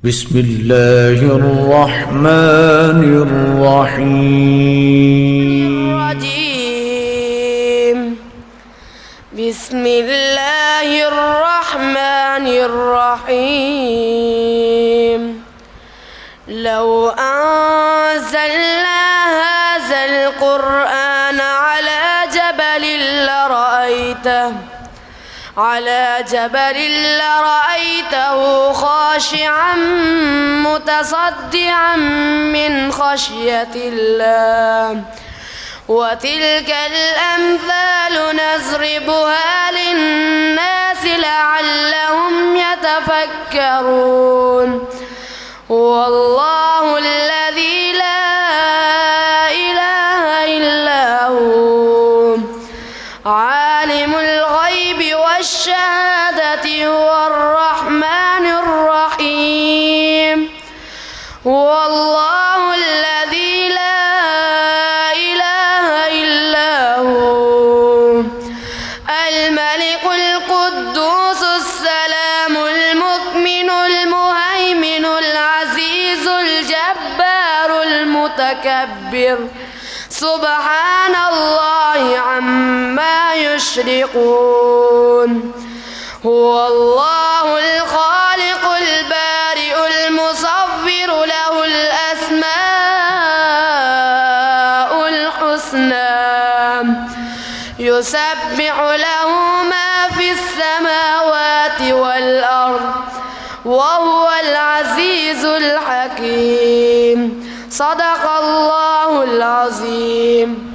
بسم الله الرحمن الرحيم. بسم الله الرحمن الرحيم. لو أنزلنا هذا القرآن على جبل لرأيته خاشعا متصدعا من خشية الله. وتلك الأمثال نضربها للناس لعلهم يتفكرون. هو الله الذي لا إله إلا هو عالم الغيب والشهادة هو الرحمن الرحيم. هو الله الذي لا إله إلا هو الملك القدوس السلام المؤمن المهيمن العزيز الجبار المتكبر سبحان الله عما يشركون. هو الله الخالق البارئ المصور له الأسماء الحسنى يسبح له ما في السماوات والأرض وهو العزيز الحكيم. صدق الله العظيم.